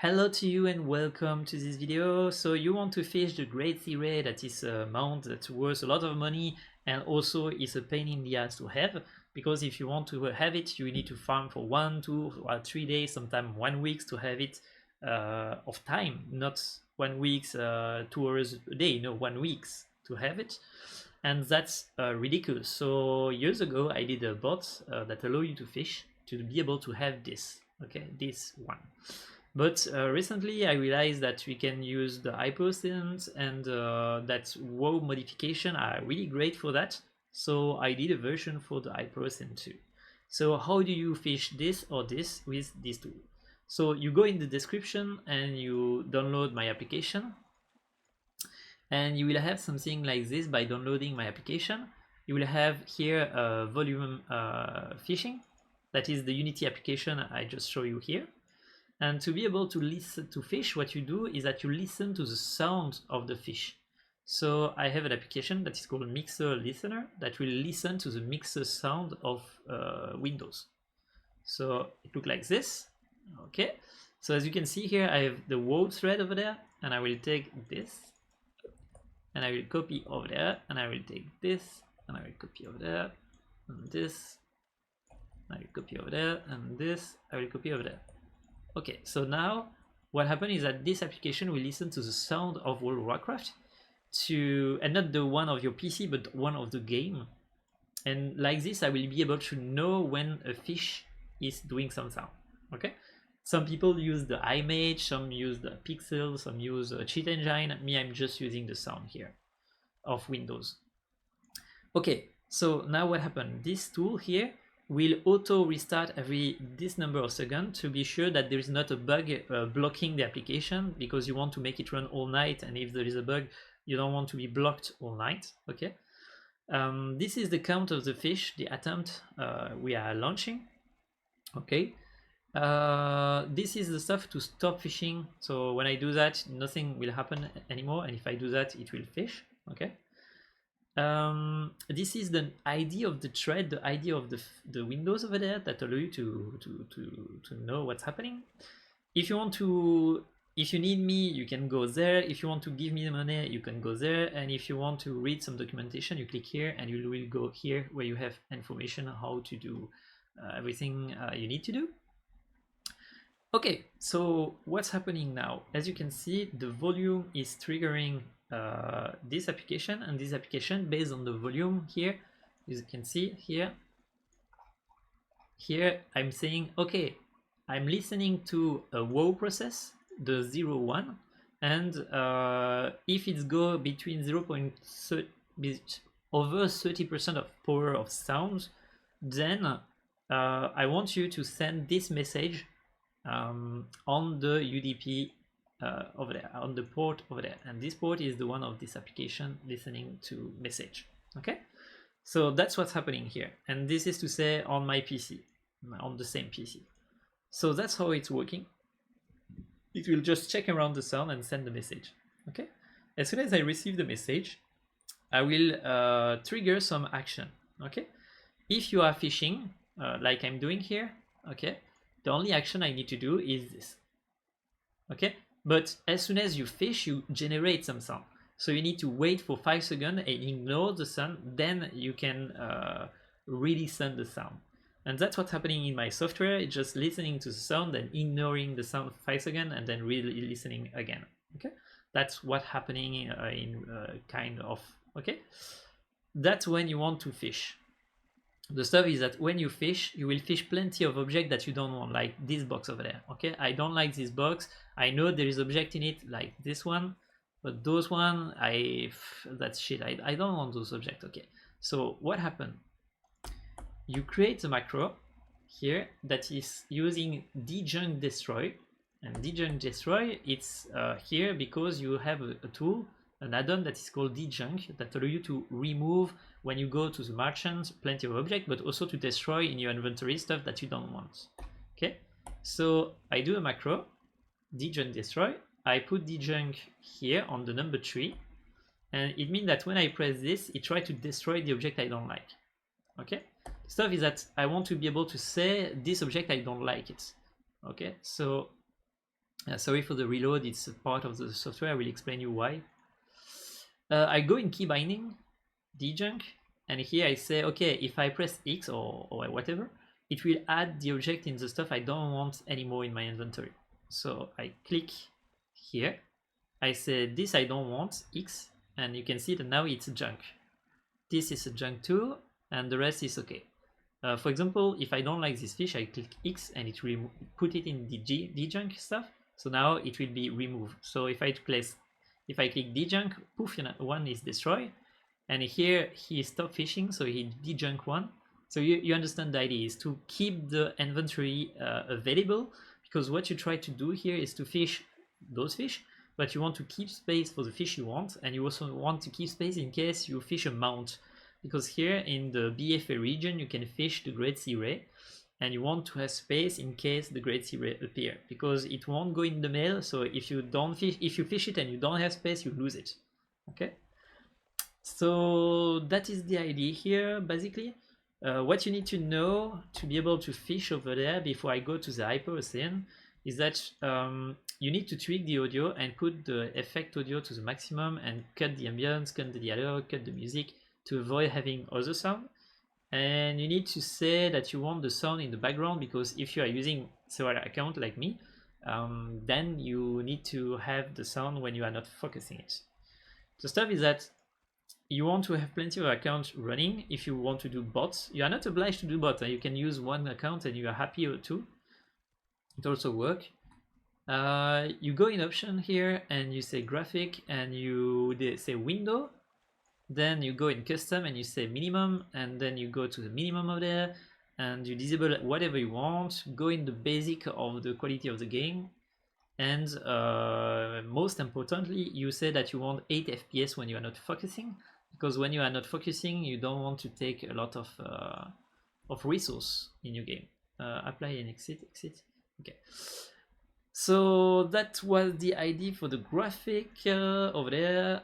Hello to you and welcome to this video. So you want to fish the great sea ray, that is a mount that's worth a lot of money and also is a pain in the ass to have, because if you want to have it you need to farm for 1, 2 or 3 days, sometimes 1 week to have it of time, not 1 week 2 hours a day, no, 1 week to have it, and that's ridiculous. So years ago I did a bot that allow you to fish to be able to have this, okay, this one. But recently I realized that we can use the hypersynth and that WoW modification are really great for that. So I did a version for the hypersynth too. So how do you fish this or this with this tool? So you go in the description and you download my application, and you will have something like this. By downloading my application, you will have here volume fishing. That is the Unity application I just show you here. And to be able to listen to fish, what you do is that you listen to the sound of the fish. So I have an application that is called Mixer Listener that will listen to the mixer sound of Windows. So it looks like this. Okay. So as you can see here, I have the WoW thread over there, and I will take this, and I will copy over there, and I will take this, and I will copy over there, and this, I will copy over there, and this, I will copy over there. Okay, so now what happened is that this application will listen to the sound of World of Warcraft, and not the one of your PC, but one of the game. And like this, I will be able to know when a fish is doing some sound. Okay, some people use the iMage, some use the Pixel, some use a cheat engine. Me, I'm just using the sound here of Windows. Okay, so now what happened? This tool here will auto restart every this number of seconds to be sure that there is not a bug blocking the application, because you want to make it run all night, and if there is a bug you don't want to be blocked all night. Okay, this is the count of the fish, the attempt we are launching. Okay, this is the stuff to stop fishing. So when I do that, nothing will happen anymore, and if I do that, it will fish. Okay, this is the ID of the thread, the ID of the windows over there that allow you to know what's happening. If you want to, if you need me, you can go there. If you want to give me the money, you can go there. And if you want to read some documentation, you click here, and you will go here where you have information on how to do everything you need to do. Okay, so what's happening now? As you can see, the volume is triggering this application, and this application, based on the volume here, as you can see here, I'm saying, okay, I'm listening to a WoW process, the 01, and if it's go between 0.30 over 30% of power of sound, then I want you to send this message on the UDP over there, on the port over there, and this port is the one of this application listening to message. Okay, so that's what's happening here, and this is to say on my PC, on the same PC. So that's how it's working. It will just check around the sound and send the message. Okay, as soon as I receive the message, I will trigger some action. Okay, if you are fishing like I'm doing here, okay, the only action I need to do is this. Okay, but as soon as you fish, you generate some sound. So you need to wait for 5 seconds and ignore the sound, then you can really send the sound. And that's what's happening in my software. It's just listening to the sound and ignoring the sound for 5 seconds and then really listening again. Okay, that's what's happening in kind of, okay, that's when you want to fish. The stuff is that when you fish, you will fish plenty of objects that you don't want, like this box over there. Okay, I don't like this box. I know there is object in it, like this one, but those one, that's shit. I don't want those objects. Okay, so what happened? You create a macro here that is using djunk destroy, and djunk destroy, it's here because you have a tool, an add-on that is called djunk, that allow you to remove, when you go to the merchant, plenty of objects, but also to destroy in your inventory stuff that you don't want. Okay, so I do a macro djunk destroy. I put djunk here on the number 3, and it means that when I press this, it tries to destroy the object I don't like. Okay, stuff is that I want to be able to say this object I don't like it. Okay, so Sorry for the reload, it's a part of the software, I will explain you why. I go in key binding, djunk, and here I say, okay, if I press X or whatever, it will add the object in the stuff I don't want anymore in my inventory. So I click here, I say this I don't want, X, and you can see that now it's junk. This is a junk too, and the rest is okay. For example, if I don't like this fish, I click X and it will put it in the djunk stuff. So now it will be removed. So if I click djunk, poof, one is destroyed. And here he stopped fishing, so he djunk one. So you understand the idea is to keep the inventory available, because what you try to do here is to fish those fish, but you want to keep space for the fish you want, and you also want to keep space in case you fish a mount, because here in the BFA region you can fish the Great Sea Ray, and you want to have space in case the Great Sea Ray appear, because it won't go in the mail. So if you fish it and you don't have space, you lose it. Okay. So that is the idea here, basically. What you need to know to be able to fish over there before I go to the Hyperocean is that you need to tweak the audio and put the effect audio to the maximum and cut the ambience, cut the dialogue, cut the music to avoid having other sound. And you need to say that you want the sound in the background, because if you are using several accounts like me, then you need to have the sound when you are not focusing it. The stuff is that you want to have plenty of accounts running. If you want to do bots, you are not obliged to do bots. You can use one account and you are happy too. It also works. You go in option here and you say graphic and you say window. Then you go in custom and you say minimum, and then you go to the minimum over there and you disable whatever you want. Go in the basic of the quality of the game. And most importantly, you say that you want 8 FPS when you are not focusing, because when you are not focusing, you don't want to take a lot of resource in your game. Apply and exit. Okay. So that was the idea for the graphic over there.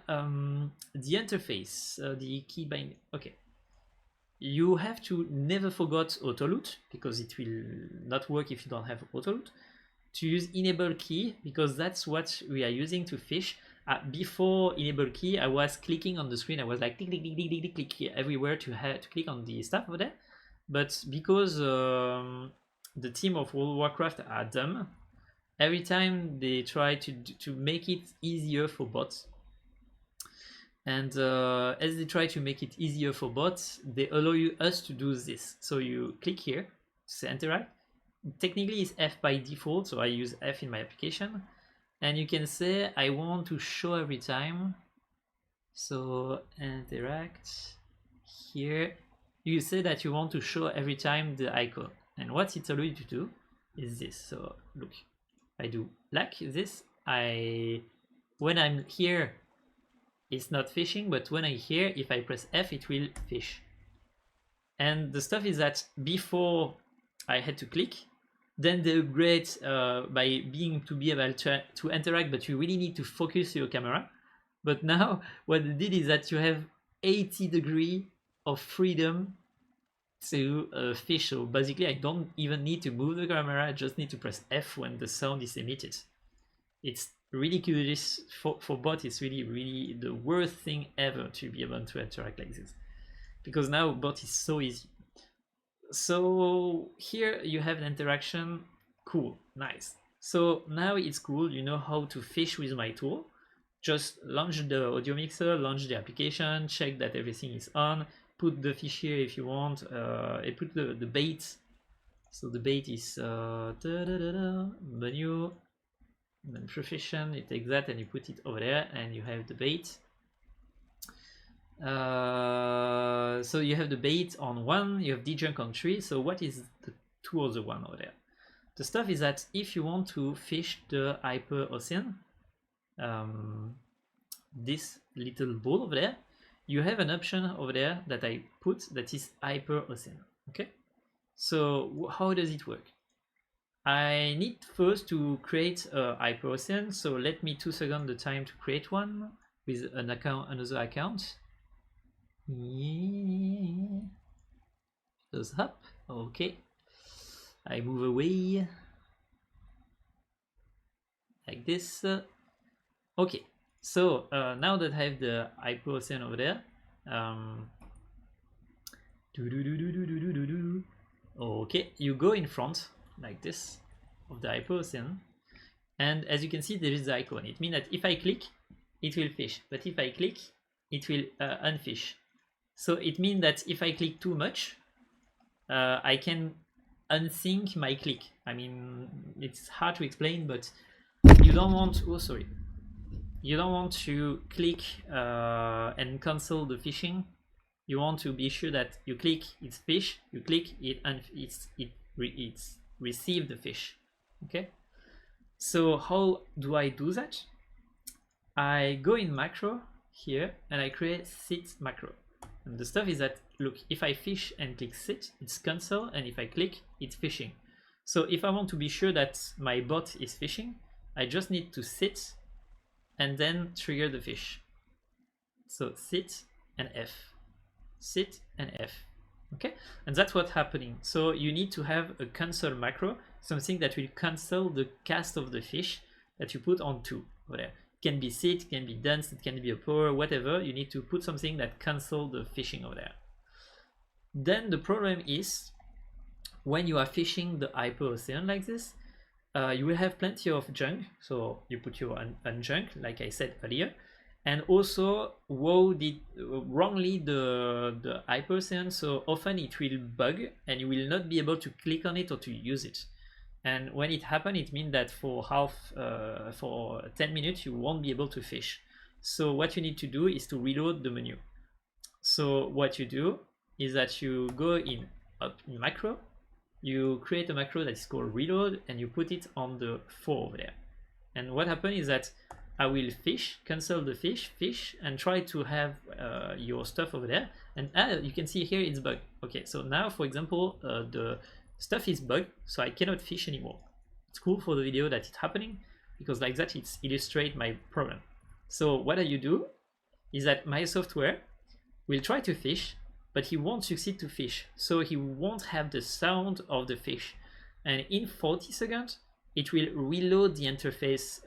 The interface, the key binding. Okay. You have to never forget auto loot, because it will not work if you don't have auto loot. To use enable key, because that's what we are using to fish. Before enable key, I was clicking on the screen. I was like click, click, click, click, click, click, click everywhere to click on the stuff over there. But because the team of World of Warcraft are dumb, every time they try to make it easier for bots, and as they try to make it easier for bots, they allow us to do this. So you click here to say interact. Technically it's F by default, so I use F in my application, and you can say I want to show every time. So interact here, you say that you want to show every time the icon, and what it allows you to do is this. So look, I do like this. When I'm here it's not fishing, but when I here, if I press F, it will fish. And the stuff is that before I had to click, then they upgrade by being to be able to interact, but you really need to focus your camera. But now what they did is that you have 80 degrees of freedom to fish. So basically I don't even need to move the camera, I just need to press F when the sound is emitted. It's ridiculous for bot. It's really the worst thing ever to be able to interact like this, because now bot is so easy. So here you have an interaction. Cool, nice. So now it's cool, you know how to fish with my tool. Just launch the audio mixer, launch the application, check that everything is on, put the fish here if you want, and put the bait. So the bait is menu, and then proficient, you take that and you put it over there and you have the bait. So you have the bait on 1, you have djunk on 3. So what is the 2 other one over there? The stuff is that if you want to fish the Hyperocean, this little ball over there, you have an option over there that I put that is Hyperocean. Okay, so how does it work? I need first to create a Hyperocean, so let me 2 seconds the time to create one with an account, another account. Yeah. Goes up. Okay. I move away. like this. Okay, so now that I have the hyperocean over there, okay, you go in front like this of the hyperocean, and as you can see, there is the icon. It means that if I click, it will fish, but if I click, it will unfish. So it means that if I click too much, I can unsync my click. I mean, it's hard to explain, but you don't want, oh sorry, you don't want to click and cancel the fishing. You want to be sure that you click, it's fish, you click it, and it's receive the fish. Okay, so how do I do that? I go in macro here and I create sit macro. And the stuff is that, look, if I fish and click sit, it's cancel, and if I click, it's fishing. So if I want to be sure that my bot is fishing, I just need to sit and then trigger the fish. So sit and F, sit and F. Okay, and that's what's happening. So you need to have a cancel macro, something that will cancel the cast of the fish that you put on two. Whatever. It can be sit, it can be dance, it can be a pour, whatever. You need to put something that cancel the fishing over there. Then the problem is when you are fishing the hyperocean like this, you will have plenty of junk. So you put your unjunk, like I said earlier. And also, WoW did wrongly the hyperocean, so often it will bug and you will not be able to click on it or to use it. And when it happens, it means that for for 10 minutes you won't be able to fish. So what you need to do is to reload the menu. So what you do is that you go in macro, you create a macro that is called reload, and you put it on the 4 over there. And what happens is that I will fish, cancel the fish, and try to have your stuff over there. And you can see here it's bugged. Okay, so now, for example, the stuff is bugged, so I cannot fish anymore. It's cool for the video that it's happening, because like that it's illustrate my problem. So what you do is that my software will try to fish, but he won't succeed to fish. So he won't have the sound of the fish. And in 40 seconds, it will reload the interface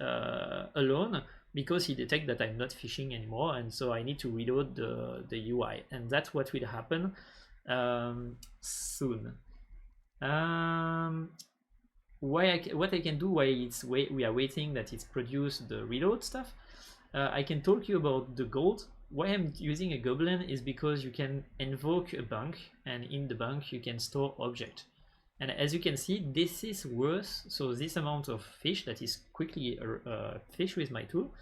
alone, because he detects that I'm not fishing anymore, and so I need to reload the UI, and that's what will happen soon. What I can do while we are waiting that it's produced the reload stuff, I can talk you about the gold. Why I'm using a goblin is because you can invoke a bank, and in the bank you can store object. And as you can see, this is worth, so this amount of fish that is quickly fish with my tool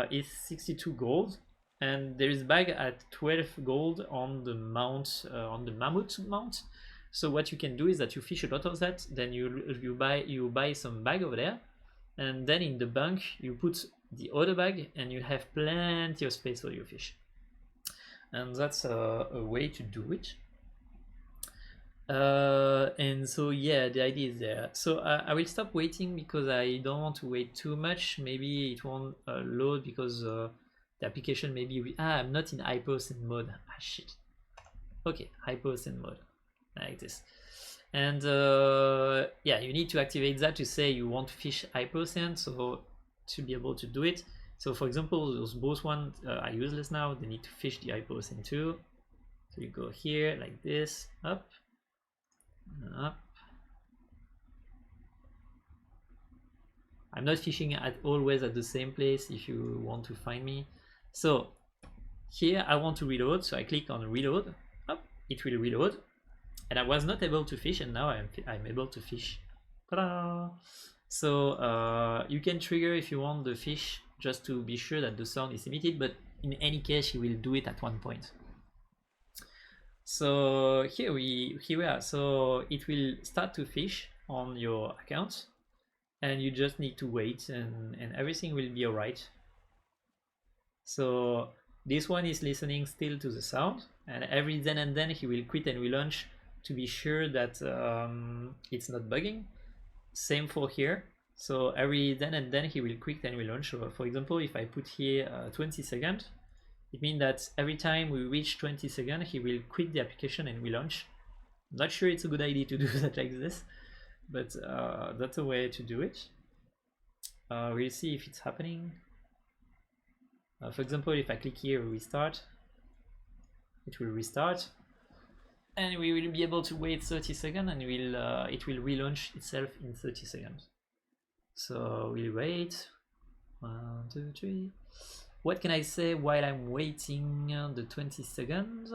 is 62 gold, and there is bag at 12 gold on the mount, on the mammoth mount. So what you can do is that you fish a lot of that, then you buy some bag over there, and then in the bank you put the other bag, and you have plenty of space for your fish. And that's a way to do it. And so yeah, the idea is there. So I will stop waiting because I don't want to wait too much. Maybe it won't load because the application maybe I'm not in hyperocean mode. Shit. Okay, hyperocean mode like this. And yeah, you need to activate that to say you want to fish hyperocean, so to be able to do it. So for example, those both ones are useless now. They need to fish the hyperocean too. So you go here like this, up. I'm not fishing always at the same place if you want to find me. So here I want to reload, so I click on reload, up, it will reload, and I was not able to fish, and now I'm able to fish. Ta-da! So you can trigger if you want the fish, just to be sure that the sound is emitted, but in any case you will do it at one point. So here we are. So it will start to fish on your account, and you just need to wait, and everything will be alright. So this one is listening still to the sound, and every then and then he will quit and relaunch to be sure that it's not bugging. Same for here. So every then and then he will quit and relaunch. So for example, if I put here 20 seconds, it means that every time we reach 20 seconds, he will quit the application and relaunch. I'm not sure it's a good idea to do that like this, but that's a way to do it. We'll see if it's happening. For example, if I click here, restart, it will restart, and we will be able to wait 30 seconds, and it will relaunch itself in 30 seconds. So we'll wait. 1, 2, 3. What can I say while I'm waiting the 20 seconds?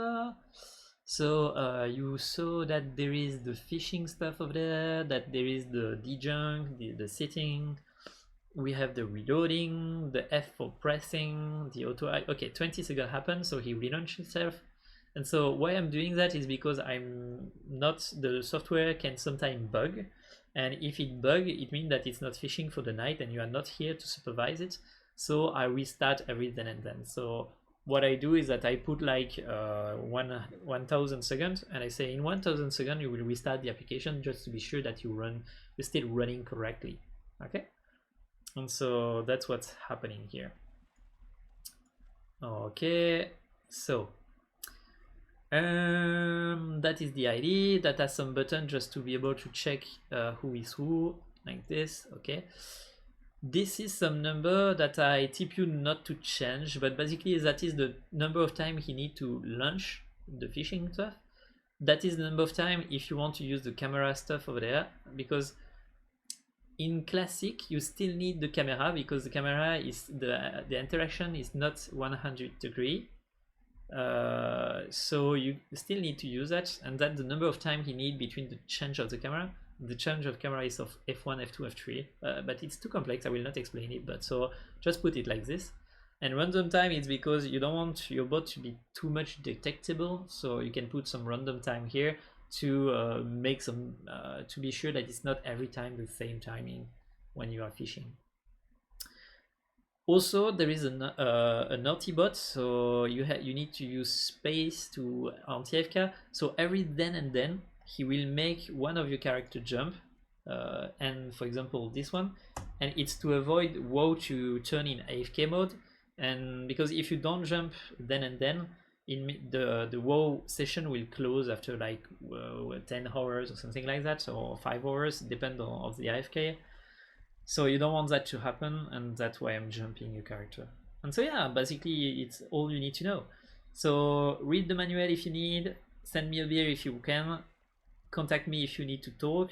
So you saw that there is the fishing stuff over there, that there is the dejunk, the setting. We have the reloading, the F for pressing, the auto. Okay, 20 seconds happen, so he relaunched himself. And so why I'm doing that is because I'm not, the software can sometimes bug. And if it bug, it means that it's not fishing for the night and you are not here to supervise it. So I restart every then and then. So what I do is that I put like 1000 seconds, and I say in 1000 seconds you will restart the application just to be sure that you're still running correctly. Okay, and so that's what's happening here. Okay, so that is the ID. That has some button just to be able to check who is who, like this. Okay, this is some number that I tip you not to change, but basically that is the number of time he need to launch the fishing stuff. That is the number of time if you want to use the camera stuff over there, because in classic you still need the camera, because the camera is the interaction is not 100 degree. So you still need to use that, and that's the number of time he need between the change of the camera. The change of camera is of F1, F2, F3, but it's too complex, I will not explain it, but so just put it like this. And random time is because you don't want your bot to be too much detectable, so you can put some random time here to make some to be sure that it's not every time the same timing when you are fishing. Also, there is a naughty bot, so you need to use space to on TFK. So every then and then he will make one of your character jump, and for example this one, and it's to avoid WoW to turn in AFK mode. And because if you don't jump then and then, in the WoW session will close after like 10 hours or something like that, or 5 hours, depending on the AFK. So you don't want that to happen, and that's why I'm jumping your character. And so yeah, basically it's all you need to know. So read the manual if you need, send me a beer if you can, contact me if you need to talk,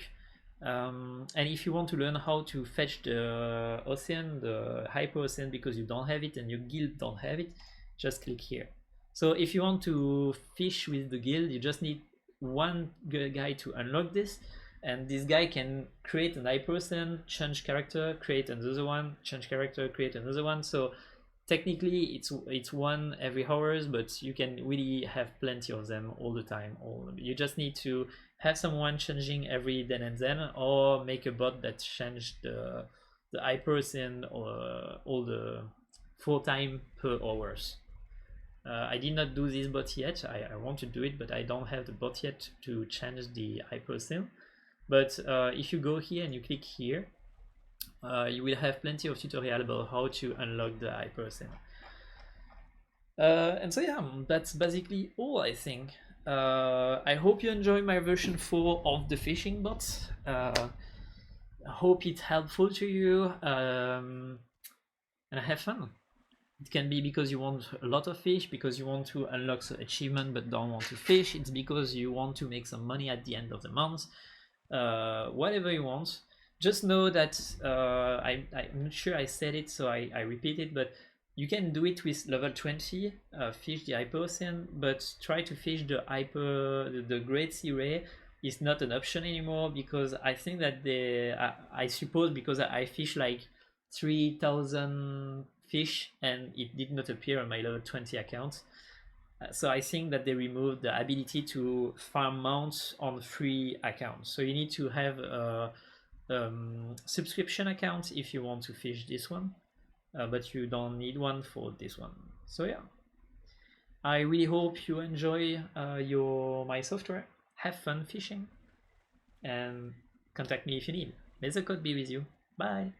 and if you want to learn how to fetch the ocean, the hyper ocean, because you don't have it and your guild don't have it, just click here. So if you want to fish with the guild, you just need one guy to unlock this, and this guy can create an hyper ocean, change character, create another one, change character, create another one. So technically it's one every hours, but you can really have plenty of them all the time. You just need to have someone changing every then and then, or make a bot that change the hyper-ocean or all the 4 times per hours. I did not do this bot yet. I want to do it, but I don't have the bot yet to change the hyper-ocean. But if you go here and you click here, you will have plenty of tutorial about how to unlock the hyper-ocean. And so yeah, that's basically all, I think. I hope you enjoy my version 4 of the fishing bot. I hope it's helpful to you, and have fun. It can be because you want a lot of fish, because you want to unlock the achievement but don't want to fish. It's because you want to make some money at the end of the month. Whatever you want. Just know that I'm not sure I said it, so I repeat it, but you can do it with level 20, fish the hyper ocean, but try to fish the Great Sea Ray is not an option anymore, because I think that I suppose because I fish like 3000 fish and it did not appear on my level 20 account. So I think that they removed the ability to farm mounts on free accounts. So you need to have a subscription account if you want to fish this one, but you don't need one for this one. So yeah, I really hope you enjoy my software. Have fun fishing, and contact me if you need. May the code be with you. Bye.